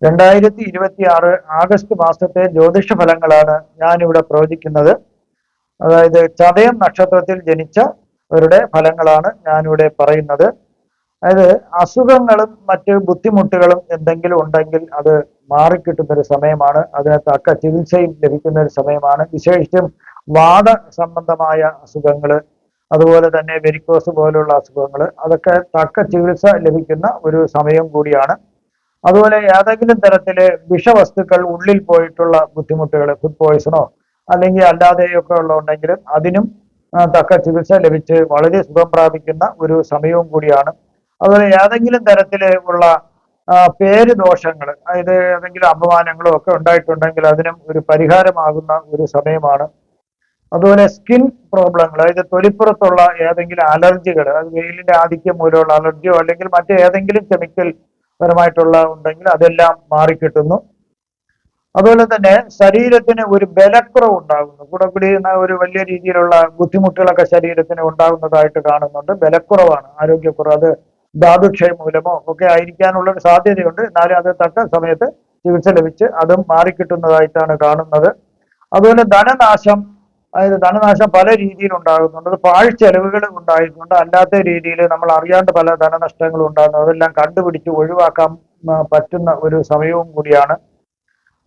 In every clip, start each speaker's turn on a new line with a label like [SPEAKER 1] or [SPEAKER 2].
[SPEAKER 1] 2026 August മാസത്തെ ജ്യോതിഷ ഫലങ്ങളാണ് ഞാനിവിടെ പ്രവചിക്കുന്നത്. അതായത് ചതയം നക്ഷത്രത്തിൽ ജനിച്ചവരുടെ ഫലങ്ങളാണ് ഞാനിവിടെ പറയുന്നത്. അതായത് അസുഖങ്ങളും മറ്റ് ബുദ്ധിമുട്ടുകളും എന്തെങ്കിലും ഉണ്ടെങ്കിൽ അത് മാറിക്കിട്ടുന്ന ഒരു സമയമാണ്. അതിന് തക്ക ചികിത്സയും ലഭിക്കുന്ന ഒരു സമയമാണ്. വിശേഷിച്ചും വാദ സംബന്ധമായ അസുഖങ്ങൾ, അതുപോലെ തന്നെ വെരിക്കോസ് പോലുള്ള അസുഖങ്ങൾ, അതൊക്കെ തക്ക ചികിത്സ ലഭിക്കുന്ന ഒരു സമയം കൂടിയാണ്. അതുപോലെ ഏതെങ്കിലും തരത്തില് വിഷവസ്തുക്കൾ ഉള്ളിൽ പോയിട്ടുള്ള ബുദ്ധിമുട്ടുകൾ, ഫുഡ് പോയിസണോ അല്ലെങ്കിൽ അല്ലാതെയൊക്കെ ഉണ്ടെങ്കിലും അതിനും തക്ക ചികിത്സ ലഭിച്ച് വളരെ സുഖം പ്രാപിക്കുന്ന ഒരു സമയവും കൂടിയാണ്. അതുപോലെ ഏതെങ്കിലും തരത്തില് ഉള്ള പേര് ദോഷങ്ങൾ, അതായത് ഏതെങ്കിലും അപമാനങ്ങളോ ഒക്കെ ഉണ്ടായിട്ടുണ്ടെങ്കിൽ അതിനും ഒരു പരിഹാരമാകുന്ന ഒരു സമയമാണ്. അതുപോലെ സ്കിൻ പ്രോബ്ലങ്ങൾ, അതായത് തൊലിപ്പുറത്തുള്ള ഏതെങ്കിലും അലർജികൾ, അത് വെയിലിന്റെ ആധിക്യം മൂലമുള്ള അലർജിയോ അല്ലെങ്കിൽ മറ്റേതെങ്കിലും കെമിക്കൽ പരമായിട്ടുള്ള ഉണ്ടെങ്കിൽ അതെല്ലാം മാറിക്കിട്ടുന്നു. അതുപോലെ തന്നെ ശരീരത്തിന് ഒരു ബലക്കുറവ് ഉണ്ടാകുന്നു. കൂടെ കൂടി ഒരു വലിയ രീതിയിലുള്ള ബുദ്ധിമുട്ടുകളൊക്കെ ശരീരത്തിന് ഉണ്ടാകുന്നതായിട്ട് കാണുന്നുണ്ട്. ബലക്കുറവാണ്, ആരോഗ്യക്കുറവ്. അത് ധാതുക്ഷയം മൂലമോ ഒക്കെ ആയിരിക്കാനുള്ള ഒരു സാധ്യതയുണ്ട്. എന്നാലും അത് തക്ക സമയത്ത് ചികിത്സ ലഭിച്ച് അതും മാറിക്കിട്ടുന്നതായിട്ടാണ് കാണുന്നത്. അതുപോലെ ധനനാശം, അതായത് ധനനാശം പല രീതിയിൽ ഉണ്ടാകുന്നുണ്ട്. അത് പാഴ്ചെലവുകൾ ഉണ്ടായിരുന്നുണ്ട്. അല്ലാത്ത രീതിയിൽ നമ്മൾ അറിയാണ്ട് പല ധനനഷ്ടങ്ങളും ഉണ്ടാകുന്നു. അതെല്ലാം കണ്ടുപിടിച്ച് ഒഴിവാക്കാൻ പറ്റുന്ന ഒരു സമയവും കൂടിയാണ്.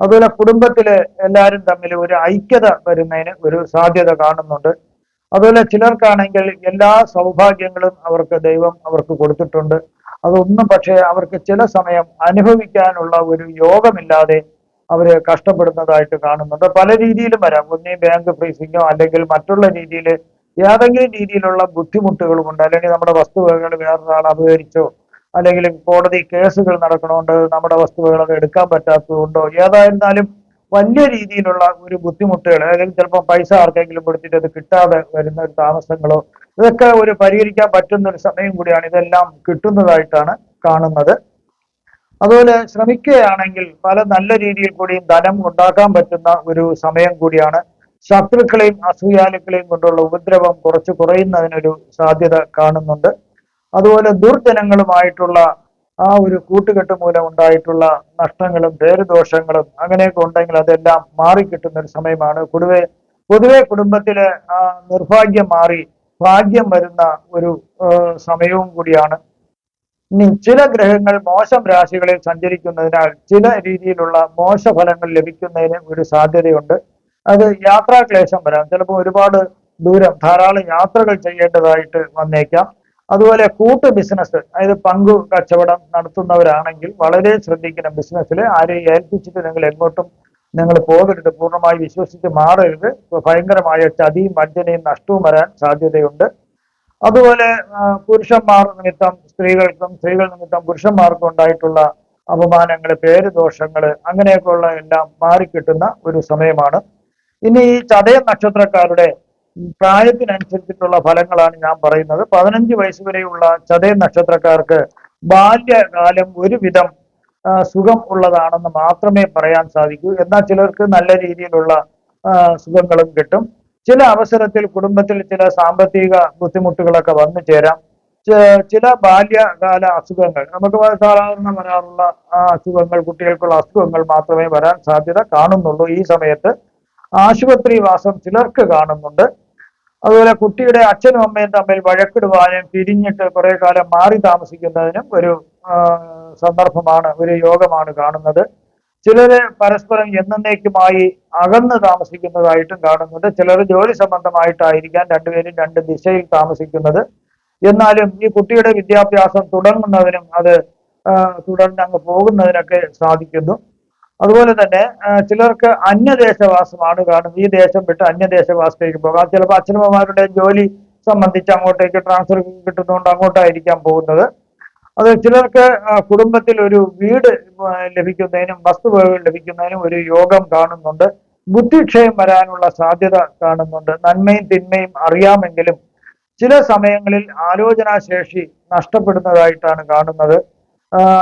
[SPEAKER 1] അതുപോലെ കുടുംബത്തില് എല്ലാവരും തമ്മിൽ ഒരു ഐക്യത വരുന്നതിന് ഒരു സാധ്യത കാണുന്നുണ്ട്. അതുപോലെ ചിലർക്കാണെങ്കിൽ എല്ലാ സൗഭാഗ്യങ്ങളും അവർക്ക് ദൈവം അവർക്ക് കൊടുത്തിട്ടുണ്ട്. അതൊന്നും പക്ഷേ അവർക്ക് ചില സമയം അനുഭവിക്കാനുള്ള ഒരു യോഗമില്ലാതെ അവര് കഷ്ടപ്പെടുന്നതായിട്ട് കാണുന്നുണ്ട്. പല രീതിയിലും വരാം. ഒന്നീ ബാങ്ക് ഫ്രീസിങ്ങോ അല്ലെങ്കിൽ മറ്റുള്ള രീതിയിൽ ഏതെങ്കിലും രീതിയിലുള്ള ബുദ്ധിമുട്ടുകളും ഉണ്ട്. അല്ലെങ്കിൽ നമ്മുടെ വസ്തുവകകൾ വേറൊരാൾ അപഹരിച്ചോ അല്ലെങ്കിൽ കോടതി കേസുകൾ നടക്കണോണ്ട് നമ്മുടെ വസ്തുവകളൊക്കെ എടുക്കാൻ പറ്റാത്തതുകൊണ്ടോ ഏതായിരുന്നാലും വലിയ രീതിയിലുള്ള ഒരു ബുദ്ധിമുട്ടുകൾ, അല്ലെങ്കിൽ ചിലപ്പോൾ പൈസ ആർക്കെങ്കിലും കൊടുത്തിട്ട് അത് കിട്ടാതെ വരുന്ന ഒരു താമസങ്ങളോ, ഇതൊക്കെ ഒരു പരിഹരിക്കാൻ പറ്റുന്ന ഒരു സമയം കൂടിയാണ്. ഇതെല്ലാം കിട്ടുന്നതായിട്ടാണ് കാണുന്നത്. അതുപോലെ ശ്രമിക്കുകയാണെങ്കിൽ പല നല്ല രീതിയിൽ കൂടിയും ധനം ഉണ്ടാക്കാൻ പറ്റുന്ന ഒരു സമയം കൂടിയാണ്. ശത്രുക്കളെയും അസൂയാലുക്കളെയും കൊണ്ടുള്ള ഉപദ്രവം കുറച്ച് കുറയുന്നതിനൊരു സാധ്യത കാണുന്നുണ്ട്. അതുപോലെ ദുർജനങ്ങളുമായിട്ടുള്ള ആ ഒരു കൂട്ടുകെട്ട് മൂലം ഉണ്ടായിട്ടുള്ള നഷ്ടങ്ങളും പേരുദോഷങ്ങളും അങ്ങനെയൊക്കെ ഉണ്ടെങ്കിൽ അതെല്ലാം മാറിക്കിട്ടുന്ന ഒരു സമയമാണ്. പൊതുവെ കുടുംബത്തിലെ നിർഭാഗ്യം മാറി ഭാഗ്യം വരുന്ന ഒരു സമയവും കൂടിയാണ്. ഇനി ചില ഗ്രഹങ്ങൾ മോശം രാശികളിൽ സഞ്ചരിക്കുന്നതിനാൽ ചില രീതിയിലുള്ള മോശഫലങ്ങൾ ലഭിക്കുന്നതിന് ഒരു സാധ്യതയുണ്ട്. അത് യാത്രാക്ലേശം വരാം. ചിലപ്പോൾ ഒരുപാട് ദൂരം ധാരാളം യാത്രകൾ ചെയ്യേണ്ടതായിട്ട് വന്നേക്കാം. അതുപോലെ കൂട്ട് ബിസിനസ്, അതായത് പങ്കു കച്ചവടം നടത്തുന്നവരാണെങ്കിൽ വളരെ ശ്രദ്ധിക്കണം. ബിസിനസ്സിൽ ആരെയും ഏൽപ്പിച്ചിട്ട് നിങ്ങൾ പോകരുത്, പൂർണ്ണമായി വിശ്വസിച്ച് മാറരുത്. ഭയങ്കരമായ ചതിയും വഞ്ചനയും നഷ്ടവും വരാൻ സാധ്യതയുണ്ട്. അതുപോലെ പുരുഷന്മാർ നിമിത്തം സ്ത്രീകൾക്കും, സ്ത്രീകൾ നിമിത്തം പുരുഷന്മാർക്കും ഉണ്ടായിട്ടുള്ള അപമാനങ്ങൾ, പേരുദോഷങ്ങൾ അങ്ങനെയൊക്കെയുള്ള എല്ലാം മാറിക്കിട്ടുന്ന ഒരു സമയമാണ്. ഇനി ഈ ചതയം നക്ഷത്രക്കാരുടെ പ്രായത്തിനനുസരിച്ചിട്ടുള്ള ഫലങ്ങളാണ് ഞാൻ പറയുന്നത്. 15 വയസ്സ് വരെയുള്ള ചതയം നക്ഷത്രക്കാർക്ക് ബാല്യകാലം ഒരുവിധം സുഖം ഉള്ളതാണെന്ന് മാത്രമേ പറയാൻ സാധിക്കൂ. എന്നാൽ ചിലർക്ക് നല്ല രീതിയിലുള്ള സുഖങ്ങളും കിട്ടും. ചില അവസരത്തിൽ കുടുംബത്തിൽ ചില സാമ്പത്തിക ബുദ്ധിമുട്ടുകളൊക്കെ വന്നു ചേരാം. ചില ബാല്യകാല അസുഖങ്ങൾ, നമുക്ക് സാധാരണ വരാറുള്ള അസുഖങ്ങൾ, കുട്ടികൾക്കുള്ള അസുഖങ്ങൾ മാത്രമേ വരാൻ സാധ്യത കാണുന്നുള്ളൂ. ഈ സമയത്ത് ആശുപത്രി വാസം ചിലർക്ക് കാണുന്നുണ്ട്. അതുപോലെ കുട്ടിയുടെ അച്ഛനും അമ്മയും തമ്മിൽ വഴക്കിടുവാനും പിരിഞ്ഞിട്ട് കുറെ കാലം മാറി താമസിക്കുന്നതിനും ഒരു സന്ദർഭമാണ്, ഒരു യോഗമാണ് കാണുന്നത്. ചിലര് പരസ്പരം എന്നേക്കുമായി അകന്ന് താമസിക്കുന്നതായിട്ടും കാണുന്നുണ്ട്. ചിലർ ജോലി സംബന്ധമായിട്ടായിരിക്കാം രണ്ടുപേരും രണ്ട് ദിശയിൽ താമസിക്കുന്നത്. എന്നാലും ഈ കുട്ടിയുടെ വിദ്യാഭ്യാസം തുടങ്ങുന്നതിനും അത് തുടർന്ന് അങ്ങ് പോകുന്നതിനൊക്കെ സാധിക്കുന്നു. അതുപോലെ തന്നെ ചിലർക്ക് അന്യദേശവാസമാണ് കാണുന്നത്. ഈ ദേശം വിട്ട് അന്യദേശവാസത്തേക്ക് പോകാം. ചിലപ്പോൾ അച്ഛനമ്മമാരുടെ ജോലി സംബന്ധിച്ച് അങ്ങോട്ടേക്ക് ട്രാൻസ്ഫർ കിട്ടുന്നതുകൊണ്ട് അങ്ങോട്ടായിരിക്കാം പോകുന്നത്. അത് ചിലർക്ക് കുടുംബത്തിൽ ഒരു വീട് ലഭിക്കുന്നതിനും വസ്തുവകകൾ ലഭിക്കുന്നതിനും ഒരു യോഗം കാണുന്നുണ്ട്. ബുദ്ധിക്ഷയം വരാനുള്ള സാധ്യത കാണുന്നുണ്ട്. നന്മയും തിന്മയും അറിയാമെങ്കിലും ചില സമയങ്ങളിൽ ആലോചനാശേഷി നഷ്ടപ്പെടുന്നതായിട്ടാണ് കാണുന്നത്.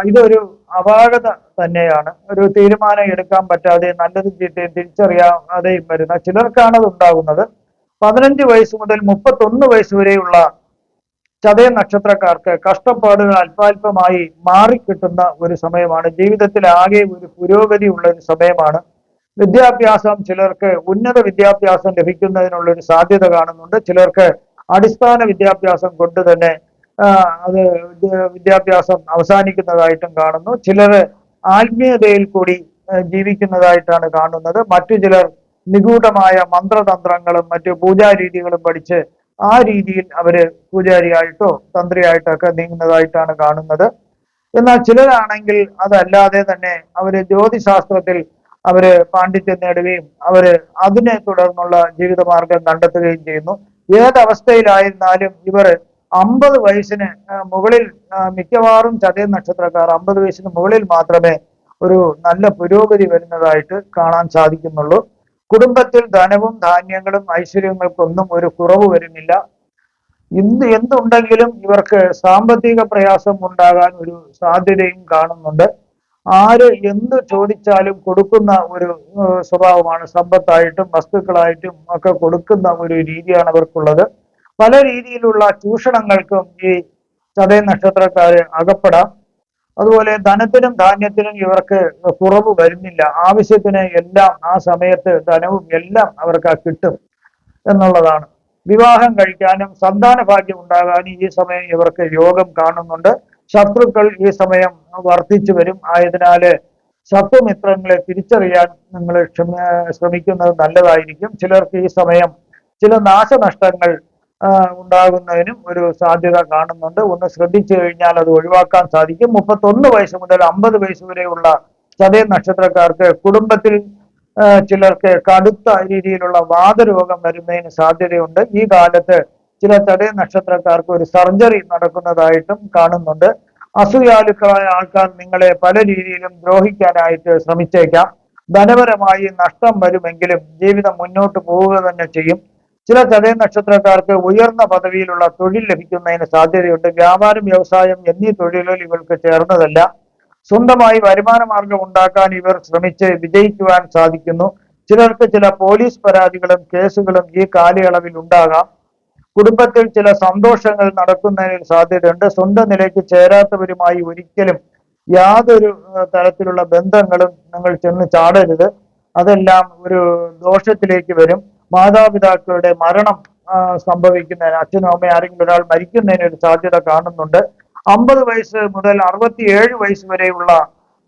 [SPEAKER 1] ഇതൊരു അപാകത തന്നെയാണ്. ഒരു തീരുമാനം എടുക്കാൻ പറ്റാതെ നല്ലതും ചീത്തയും തിരിച്ചറിയാതെയും വരുന്ന ചിലർക്കാണ് അത് ഉണ്ടാകുന്നത്. 15 വയസ്സ് മുതൽ 31 വയസ്സ് വരെയുള്ള ചതയ നക്ഷത്രക്കാർക്ക് കഷ്ടപ്പാടുകൾ അല്പാൽപമായി മാറിക്കിട്ടുന്ന ഒരു സമയമാണ്. ജീവിതത്തിൽ ആകെ ഒരു പുരോഗതി ഉള്ള ഒരു സമയമാണ്. വിദ്യാഭ്യാസം, ചിലർക്ക് ഉന്നത വിദ്യാഭ്യാസം ലഭിക്കുന്നതിനുള്ള ഒരു സാധ്യത കാണുന്നുണ്ട്. ചിലർക്ക് അടിസ്ഥാന വിദ്യാഭ്യാസം കൊണ്ട് തന്നെ അത് വിദ്യാഭ്യാസം അവസാനിക്കുന്നതായിട്ടും കാണുന്നു. ചിലർ ആത്മീയതയിൽ കൂടി ജീവിക്കുന്നതായിട്ടാണ് കാണുന്നത്. മറ്റു ചിലർ നിഗൂഢമായ മന്ത്രതന്ത്രങ്ങളും മറ്റു പൂജാരീതികളും പഠിച്ച് ആ രീതിയിൽ അവര് പൂജാരിയായിട്ടോ തന്ത്രിയായിട്ടോ ഒക്കെ നീങ്ങുന്നതായിട്ടാണ് കാണുന്നത്. എന്നാൽ ചിലരാണെങ്കിൽ അതല്ലാതെ തന്നെ അവര് ജ്യോതിശാസ്ത്രത്തിൽ അവര് പാണ്ഡിത്യം നേടുകയും അവര് അതിനെ തുടർന്നുള്ള ജീവിതമാർഗം കണ്ടെത്തുകയും ചെയ്യുന്നു. ഏതവസ്ഥയിലായിരുന്നാലും ഇവർ 50 വയസ്സിന് മുകളിൽ, മിക്കവാറും ചതയ നക്ഷത്രക്കാർ 50 വയസ്സിന് മുകളിൽ മാത്രമേ ഒരു നല്ല പുരോഗതി വരുന്നതായിട്ട് കാണാൻ സാധിക്കുന്നുള്ളൂ. കുടുംബത്തിൽ ധനവും ധാന്യങ്ങളും ഐശ്വര്യങ്ങൾക്കൊന്നും ഒരു കുറവ് വരുന്നില്ല. എന്തുണ്ടെങ്കിലും ഇവർക്ക് സാമ്പത്തിക പ്രയാസം ഉണ്ടാകാൻ ഒരു സാധ്യതയും കാണുന്നുണ്ട്. ആര് എന്ത് ചോദിച്ചാലും കൊടുക്കുന്ന ഒരു സ്വഭാവമാണ്. സമ്പത്തായിട്ടും വസ്തുക്കളായിട്ടും ഒക്കെ കൊടുക്കുന്ന ഒരു രീതിയാണ് അവർക്കുള്ളത്. പല രീതിയിലുള്ള ചൂഷണങ്ങൾക്കും ഈ ചതയ നക്ഷത്രക്കാര് അകപ്പെടാം. അതുപോലെ ധനത്തിനും ധാന്യത്തിനും ഇവർക്ക് കുറവ് വരുന്നില്ല. ആവശ്യത്തിന് എല്ലാം ആ സമയത്ത് ധനവും എല്ലാം അവർക്ക് കിട്ടും എന്നുള്ളതാണ്. വിവാഹം കഴിക്കാനും സന്താന ഭാഗ്യം ഉണ്ടാകാനും ഈ സമയം ഇവർക്ക് യോഗം കാണുന്നുണ്ട്. ശത്രുക്കൾ ഈ സമയം വർദ്ധിച്ചു വരും. ആയതിനാല് ശത്രുമിത്രങ്ങളെ തിരിച്ചറിയാൻ നിങ്ങൾ ശ്രമിക്കുന്നത് നല്ലതായിരിക്കും. ചിലർക്ക് ഈ സമയം ചില നാശനഷ്ടങ്ങൾ ഉണ്ടാകുന്നതിനും ഒരു സാധ്യത കാണുന്നുണ്ട്. ഒന്ന് ശ്രദ്ധിച്ചു കഴിഞ്ഞാൽ അത് ഒഴിവാക്കാൻ സാധിക്കും. 31 വയസ്സ് മുതൽ 50 വയസ്സ് വരെയുള്ള ചതയ നക്ഷത്രക്കാർക്ക് കുടുംബത്തിൽ ചിലർക്ക് കടുത്ത രീതിയിലുള്ള വാതരോഗം വരുന്നതിന് സാധ്യതയുണ്ട്. ഈ കാലത്ത് ചില ചതയ നക്ഷത്രക്കാർക്ക് ഒരു സർജറി നടക്കുന്നതായിട്ടും കാണുന്നുണ്ട്. അസൂയാലുക്കളായ ആൾക്കാർ നിങ്ങളെ പല രീതിയിലും ദ്രോഹിക്കാനായിട്ട് ശ്രമിച്ചേക്കാം. ധനപരമായി നഷ്ടം വരുമെങ്കിലും ജീവിതം മുന്നോട്ട് പോവുക തന്നെ ചെയ്യും. ചില ചതയ നക്ഷത്രക്കാർക്ക് ഉയർന്ന പദവിയിലുള്ള തൊഴിൽ ലഭിക്കുന്നതിന് സാധ്യതയുണ്ട്. വ്യാപാരം, വ്യവസായം എന്നീ തൊഴിലുകൾ ഇവർക്ക് ചേർന്നതല്ല. സ്വന്തമായി വരുമാന മാർഗം ഉണ്ടാക്കാൻ ഇവർ ശ്രമിച്ച് വിജയിക്കുവാൻ സാധിക്കുന്നു. ചിലർക്ക് ചില പോലീസ് പരാതികളും കേസുകളും ഈ കാലയളവിൽ ഉണ്ടാകാം. കുടുംബത്തിൽ ചില സന്തോഷങ്ങൾ നടക്കുന്നതിന് സാധ്യതയുണ്ട്. സ്വന്തം നിലയ്ക്ക് ചേരാത്തവരുമായി ഒരിക്കലും യാതൊരു തരത്തിലുള്ള ബന്ധങ്ങളും നിങ്ങൾ ചെന്ന് ചാടരുത്. അതെല്ലാം ഒരു ദോഷത്തിലേക്ക് വരും. മാതാപിതാക്കളുടെ മരണം സംഭവിക്കുന്നതിന്, അച്ഛനും അമ്മയും ആരെങ്കിലും ഒരാൾ മരിക്കുന്നതിന് ഒരു സാധ്യത കാണുന്നുണ്ട്. 50 വയസ്സ് മുതൽ 67 വയസ്സ് വരെയുള്ള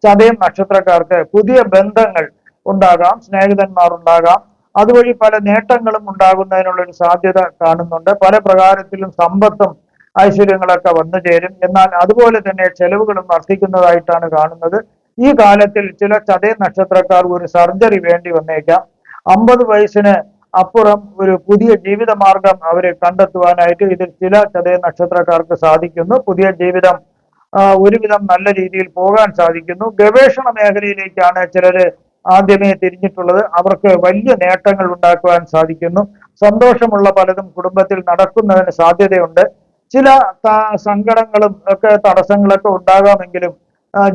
[SPEAKER 1] ചതയം നക്ഷത്രക്കാർക്ക് പുതിയ ബന്ധങ്ങൾ ഉണ്ടാകാം, സ്നേഹിതന്മാർ ഉണ്ടാകാം. അതുവഴി പല നേട്ടങ്ങളും ഉണ്ടാകുന്നതിനുള്ള ഒരു സാധ്യത കാണുന്നുണ്ട്. പല പ്രകാരത്തിലും സമ്പത്തും ഐശ്വര്യങ്ങളൊക്കെ വന്നു ചേരും. എന്നാൽ അതുപോലെ തന്നെ ചെലവുകളും വർദ്ധിക്കുന്നതായിട്ടാണ് കാണുന്നത്. ഈ കാലത്തിൽ ചില ചതയ നക്ഷത്രക്കാർ ഒരു സർജറി വേണ്ടി വന്നേക്കാം. 50 വയസ്സിന് അപ്പുറം ഒരു പുതിയ ജീവിത മാർഗം അവരെ കണ്ടെത്തുവാനായിട്ട് ഇതിൽ ചില ചതയ നക്ഷത്രക്കാർക്ക് സാധിക്കുന്നു. പുതിയ ജീവിതം ഒരുവിധം നല്ല രീതിയിൽ പോകാൻ സാധിക്കുന്നു. ഗവേഷണ മേഖലയിലേക്കാണ് ചിലര് ആദ്യമേ തിരിഞ്ഞിട്ടുള്ളത്. അവർക്ക് വലിയ നേട്ടങ്ങൾ ഉണ്ടാക്കുവാൻ സാധിക്കുന്നു. സന്തോഷമുള്ള പലതും കുടുംബത്തിൽ നടക്കുന്നതിന് സാധ്യതയുണ്ട്. ചില സങ്കടങ്ങളും ഒക്കെ തടസ്സങ്ങളൊക്കെ ഉണ്ടാകാമെങ്കിലും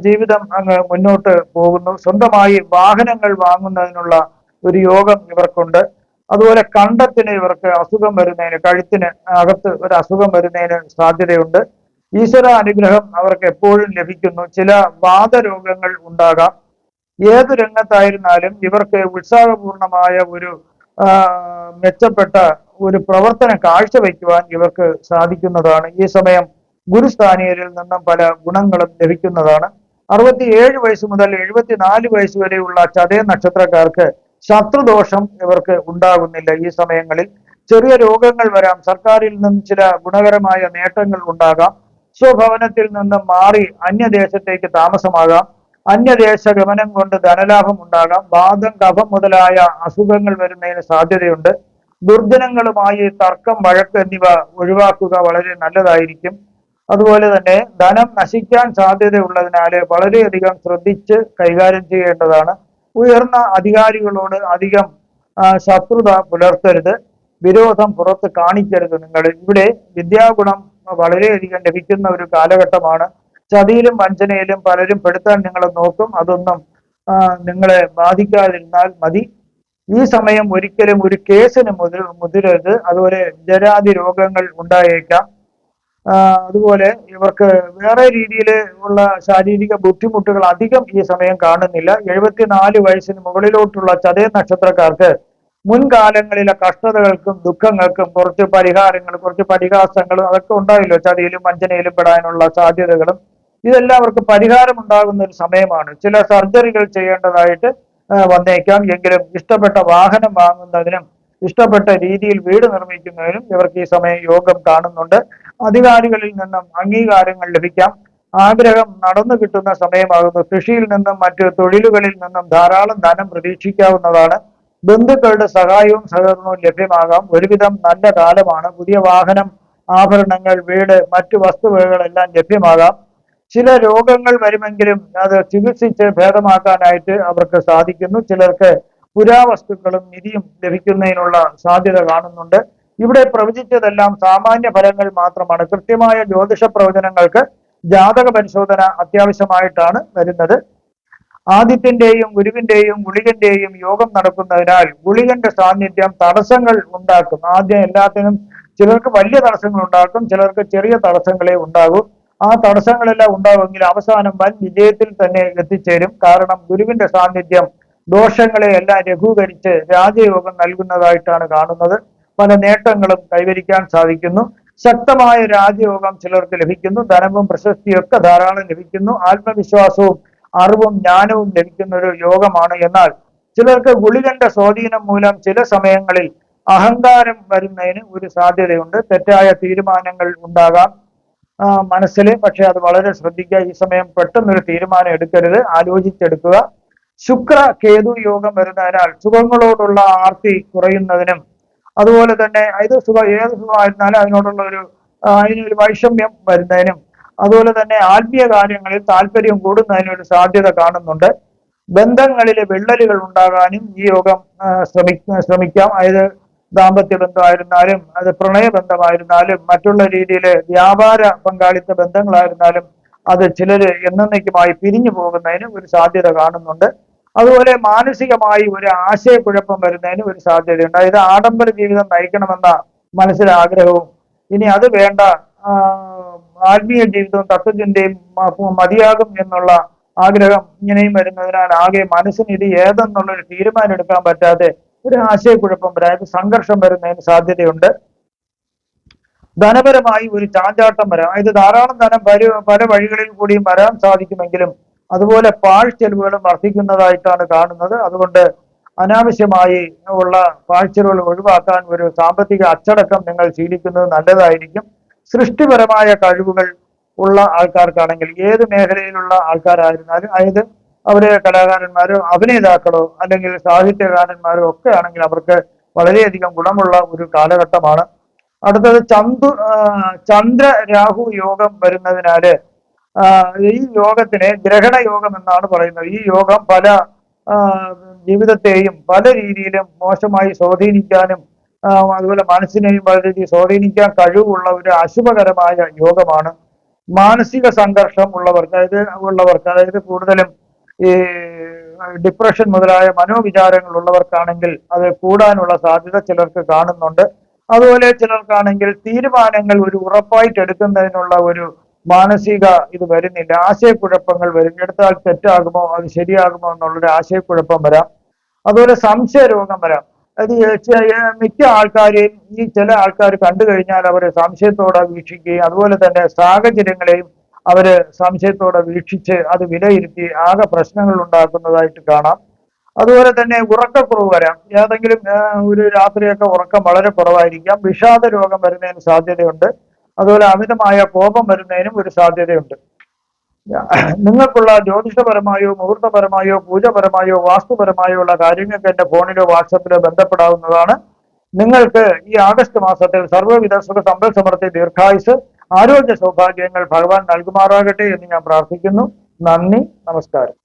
[SPEAKER 1] ജീവിതം അങ്ങ് മുന്നോട്ട് പോകുന്നു. സ്വന്തമായി വാഹനങ്ങൾ വാങ്ങുന്നതിനുള്ള ഒരു യോഗം ഇവർക്കുണ്ട്. അതുപോലെ കണ്ടത്തിന് ഇവർക്ക് അസുഖം വരുന്നതിന്, കഴുത്തിന് അകത്ത് ഒരു അസുഖം വരുന്നതിന് സാധ്യതയുണ്ട്. ഈശ്വര അനുഗ്രഹം അവർക്ക് എപ്പോഴും ലഭിക്കുന്നു. ചില വാതരോഗങ്ങൾ ഉണ്ടാകാം. ഏത് രംഗത്തായിരുന്നാലും ഇവർക്ക് ഉത്സാഹപൂർണമായ ഒരു മെച്ചപ്പെട്ട ഒരു പ്രവർത്തനം കാഴ്ചവെക്കുവാൻ ഇവർക്ക് സാധിക്കുന്നതാണ്. ഈ സമയം ഗുരുസ്ഥാനീയരിൽ നിന്നും പല ഗുണങ്ങളും ലഭിക്കുന്നതാണ്. 67 വയസ്സ് മുതൽ 74 വയസ്സ് വരെയുള്ള ചതയ നക്ഷത്രക്കാർക്ക് ശത്രുദോഷം ഇവർക്ക് ഉണ്ടാകുന്നില്ല. ഈ സമയങ്ങളിൽ ചെറിയ രോഗങ്ങൾ വരാം. സർക്കാരിൽ നിന്നും ചില ഗുണകരമായ നേട്ടങ്ങൾ ഉണ്ടാകാം. സ്വഭവനത്തിൽ നിന്നും മാറി അന്യദേശത്തേക്ക് താമസമാകാം. അന്യദേശ ഗമനം കൊണ്ട് ധനലാഭം ഉണ്ടാകാം. വാദം, കഫം മുതലായ അസുഖങ്ങൾ വരുന്നതിന് സാധ്യതയുണ്ട്. ദുർജനങ്ങളുമായി തർക്കം, വഴക്ക് എന്നിവ ഒഴിവാക്കുക വളരെ നല്ലതായിരിക്കും. അതുപോലെ തന്നെ ധനം നശിക്കാൻ സാധ്യതയുള്ളതിനാല് വളരെയധികം ശ്രദ്ധിച്ച് കൈകാര്യം ചെയ്യേണ്ടതാണ്. ഉയർന്ന അധികാരികളോട് അധികം ശത്രുത പുലർത്തരുത്. വിരോധം പുറത്ത് കാണിക്കരുത്. നിങ്ങൾ ഇവിടെ വിദ്യാഗുണം വളരെയധികം ലഭിക്കുന്ന ഒരു കാലഘട്ടമാണ്. ചതിയിലും വഞ്ചനയിലും പലരും പെടുത്താൻ നിങ്ങൾ നോക്കും. അതൊന്നും നിങ്ങളെ ബാധിക്കാതിരുന്നാൽ മതി. ഈ സമയം ഒരിക്കലും ഒരു കേസിന് മുതിരരുത്. അതുപോലെ ജരാതി രോഗങ്ങൾ ഉണ്ടായേക്കാം. അതുപോലെ ഇവർക്ക് വേറെ രീതിയിൽ ഉള്ള ശാരീരിക ബുദ്ധിമുട്ടുകൾ അധികം ഈ സമയം കാണുന്നില്ല. 74 വയസ്സിന് മുകളിലോട്ടുള്ള ചതയ നക്ഷത്രക്കാർക്ക് മുൻകാലങ്ങളിലെ കഷ്ടതകൾക്കും ദുഃഖങ്ങൾക്കും കുറച്ച് പരിഹാരങ്ങൾ, കുറച്ച് പരിഹാസങ്ങളും അതൊക്കെ ഉണ്ടായല്ലോ. ചതിയിലും വഞ്ചനയിലും പെടാനുള്ള സാധ്യതകളും ഇതെല്ലാം അവർക്ക് പരിഹാരം ഉണ്ടാകുന്ന ഒരു സമയമാണ്. ചില സർജറികൾ ചെയ്യേണ്ടതായിട്ട് വന്നേക്കാം. എങ്കിലും ഇഷ്ടപ്പെട്ട വാഹനം വാങ്ങുന്നതിനും ഇഷ്ടപ്പെട്ട രീതിയിൽ വീട് നിർമ്മിക്കുന്നതിനും ഇവർക്ക് ഈ സമയം യോഗം കാണുന്നുണ്ട്. അധികാരികളിൽ നിന്നും അംഗീകാരങ്ങൾ ലഭിക്കാം. ആഗ്രഹം നടന്നു കിട്ടുന്ന സമയമാകുന്നു. കൃഷിയിൽ നിന്നും മറ്റ് തൊഴിലുകളിൽ നിന്നും ധാരാളം ധനം പ്രതീക്ഷിക്കാവുന്നതാണ്. ബന്ധുക്കളുടെ സഹായവും സഹകരണവും ലഭ്യമാകാം. ഒരുവിധം നല്ല കാലമാണ്. പുതിയ വാഹനം, ആഭരണങ്ങൾ, വീട്, മറ്റു വസ്തുവകകളെല്ലാം ലഭ്യമാകാം. ചില രോഗങ്ങൾ വരുമെങ്കിലും അത് ചികിത്സിച്ച് ഭേദമാക്കാനായിട്ട് അവർക്ക് സാധിക്കുന്നു. ചിലർക്ക് പുരാവസ്തുക്കളും നിധിയും ലഭിക്കുന്നതിനുള്ള സാധ്യത കാണുന്നുണ്ട്. ഇവിടെ പ്രവചിച്ചതെല്ലാം സാമാന്യ ഫലങ്ങൾ മാത്രമാണ്. കൃത്യമായ ജ്യോതിഷ പ്രവചനങ്ങൾക്ക് ജാതക പരിശോധന അത്യാവശ്യമായിട്ടാണ് വരുന്നത്. ആദിത്യന്റെയും ഗുരുവിന്റെയും ഗുളികന്റെയും യോഗം നടക്കുന്നതിനാൽ ഗുളികന്റെ സാന്നിധ്യം തടസ്സങ്ങൾ ഉണ്ടാക്കും. ആദ്യം എല്ലാത്തിനും ചിലർക്ക് വലിയ തടസ്സങ്ങൾ ഉണ്ടാക്കും, ചിലർക്ക് ചെറിയ തടസ്സങ്ങളെ ഉണ്ടാകും. ആ തടസ്സങ്ങളെല്ലാം ഉണ്ടാകുമെങ്കിൽ അവസാനം വൻ വിജയത്തിൽ തന്നെ എത്തിച്ചേരും. കാരണം ഗുരുവിന്റെ സാന്നിധ്യം ദോഷങ്ങളെ എല്ലാം ലഘൂകരിച്ച് രാജയോഗം നൽകുന്നതായിട്ടാണ് കാണുന്നത്. പല നേട്ടങ്ങളും കൈവരിക്കാൻ സാധിക്കുന്നു. ശക്തമായ രാജയോഗം ചിലർക്ക് ലഭിക്കുന്നു. ധനവും പ്രശസ്തിയും ഒക്കെ ധാരാളം ലഭിക്കുന്നു. ആത്മവിശ്വാസവും അറിവും ജ്ഞാനവും ലഭിക്കുന്ന ഒരു യോഗമാണ്. എന്നാൽ ചിലർക്ക് ഗുളികന്റെ സ്വാധീനം മൂലം ചില സമയങ്ങളിൽ അഹങ്കാരം വരുന്നതിന് ഒരു സാധ്യതയുണ്ട്. തെറ്റായ തീരുമാനങ്ങൾ ഉണ്ടാകാം മനസ്സിൽ. പക്ഷെ അത് വളരെ ശ്രദ്ധിക്കുക. ഈ സമയം പെട്ടെന്നൊരു തീരുമാനം എടുക്കരുത്, ആലോചിച്ചെടുക്കുക. ശുക്ര കേതു യോഗം വരുന്നതിനാൽ സുഖങ്ങളോടുള്ള ആർത്തി കുറയുന്നതിനും അതുപോലെ തന്നെ ഏത് സുഖമായിരുന്നാലും അതിനൊരു വൈഷമ്യം വരുന്നതിനും അതുപോലെ തന്നെ ആത്മീയ കാര്യങ്ങളിൽ താല്പര്യം കൂടുന്നതിനൊരു സാധ്യത കാണുന്നുണ്ട്. ബന്ധങ്ങളിലെ വിള്ളലുകൾ ഉണ്ടാകാനും ഈ യോഗം ശ്രമിക്കാം. അതായത് ദാമ്പത്യ ബന്ധമായിരുന്നാലും അത് പ്രണയബന്ധമായിരുന്നാലും മറ്റുള്ള രീതിയിൽ വ്യാപാര പങ്കാളിത്ത ബന്ധങ്ങളായിരുന്നാലും അത് ചിലര് എന്നേക്കുമായി പിരിഞ്ഞു പോകുന്നതിന് ഒരു സാധ്യത കാണുന്നുണ്ട്. അതുപോലെ മാനസികമായി ഒരു ആശയക്കുഴപ്പം വരുന്നതിന് ഒരു സാധ്യതയുണ്ട്. അതായത് ആഡംബര ജീവിതം നയിക്കണമെന്ന മനസ്സിലെ ആഗ്രഹവും ഇനി അത് വേണ്ട, ആത്മീയ ജീവിതവും തത്വചിന്തയും മതിയാകും എന്നുള്ള ആഗ്രഹം ഇങ്ങനെയും വരുന്നതിനാൽ ആകെ മനസ്സിന് ഇത് ഏതെന്നുള്ളൊരു തീരുമാനം എടുക്കാൻ പറ്റാതെ ഒരു ആശയക്കുഴപ്പം വരാതെ സംഘർഷം വരുന്നതിന് സാധ്യതയുണ്ട്. ധനപരമായി ഒരു ചാഞ്ചാട്ടം വരാം. അതായത് ധാരാളം ധനം പല വഴികളിൽ കൂടിയും വരാൻ സാധിക്കുമെങ്കിലും അതുപോലെ പാഴ്ചെലവുകളും വർദ്ധിക്കുന്നതായിട്ടാണ് കാണുന്നത്. അതുകൊണ്ട് അനാവശ്യമായി ഉള്ള പാഴ്ചെലവുകൾ ഒഴിവാക്കാൻ ഒരു സാമ്പത്തിക അച്ചടക്കം നിങ്ങൾ ശീലിക്കുന്നത് നല്ലതായിരിക്കും. സൃഷ്ടിപരമായ കഴിവുകൾ ഉള്ള ആൾക്കാർക്കാണെങ്കിൽ ഏത് മേഖലയിലുള്ള ആൾക്കാരായിരുന്നാലും, അതായത് അവര് കലാകാരന്മാരോ അഭിനേതാക്കളോ അല്ലെങ്കിൽ സാഹിത്യകാരന്മാരോ ഒക്കെ ആണെങ്കിൽ അവർക്ക് വളരെയധികം ഗുണമുള്ള ഒരു കാലഘട്ടമാണ്. അടുത്തത് ചന്ദ്ര രാഹു യോഗം വരുന്നതിനാല് ഈ യോഗത്തിന് ഗ്രഹണ യോഗം എന്നാണ് പറയുന്നത്. ഈ യോഗം പല ജീവിതത്തെയും പല രീതിയിലും മോശമായി സ്വാധീനിക്കാനും അതുപോലെ മനസ്സിനെയും വളരെ സ്വാധീനിക്കാൻ കഴിവുള്ള ഒരു അശുഭകരമായ യോഗമാണ്. മാനസിക സംഘർഷം അതായത് കൂടുതലും ഈ ഡിപ്രഷൻ മുതലായ മനോവിചാരങ്ങൾ ഉള്ളവർക്കാണെങ്കിൽ അത് കൂടാനുള്ള സാധ്യത ചിലർക്ക് കാണുന്നുണ്ട്. അതുപോലെ ചിലർക്കാണെങ്കിൽ തീരുമാനങ്ങൾ ഒരു ഉറപ്പായിട്ട് എടുക്കുന്നതിനുള്ള ഒരു മാനസിക ഇത് വരുന്നില്ല. ആശയക്കുഴപ്പങ്ങൾ വരും. എടുത്താൽ തെറ്റാകുമോ അത് ശരിയാകുമോ എന്നുള്ളൊരു ആശയക്കുഴപ്പം വരാം. അതുപോലെ സംശയ രോഗം വരാം. അത് മിക്ക ആൾക്കാരെയും ഈ ചില ആൾക്കാർ കണ്ടു കഴിഞ്ഞാൽ അവർ സംശയത്തോടെ വീക്ഷിക്കുകയും അതുപോലെ തന്നെ സാഹചര്യങ്ങളെയും അവര് സംശയത്തോടെ വീക്ഷിച്ച് അത് വിലയിരുത്തി ആകെ പ്രശ്നങ്ങൾ ഉണ്ടാക്കുന്നതായിട്ട് കാണാം. അതുപോലെ തന്നെ ഉറക്കക്കുറവ് വരാം. ഏതെങ്കിലും ഒരു രാത്രിയൊക്കെ ഉറക്കം വളരെ കുറവായിരിക്കാം. വിഷാദ രോഗം വരുന്നതിന് സാധ്യതയുണ്ട്. അതുപോലെ അമിതമായ കോപം വരുന്നതിനും ഒരു സാധ്യതയുണ്ട്. നിങ്ങൾക്കുള്ള ജ്യോതിഷപരമായോ മുഹൂർത്തപരമായോ പൂജപരമായോ വാസ്തുപരമായോ ഉള്ള കാര്യങ്ങൾക്ക് എന്റെ ഫോണിലോ വാട്സപ്പിലോ ബന്ധപ്പെടാവുന്നതാണ്. നിങ്ങൾക്ക് ഈ ആഗസ്റ്റ് മാസത്തിൽ സർവ്വവിധ സുഖ സമ്പൽ സമൃദ്ധി ദീർഘായുസ് ആരോഗ്യ സൗഭാഗ്യങ്ങൾ ഭഗവാൻ നൽകുമാറാകട്ടെ എന്ന് ഞാൻ പ്രാർത്ഥിക്കുന്നു. നന്ദി, നമസ്കാരം.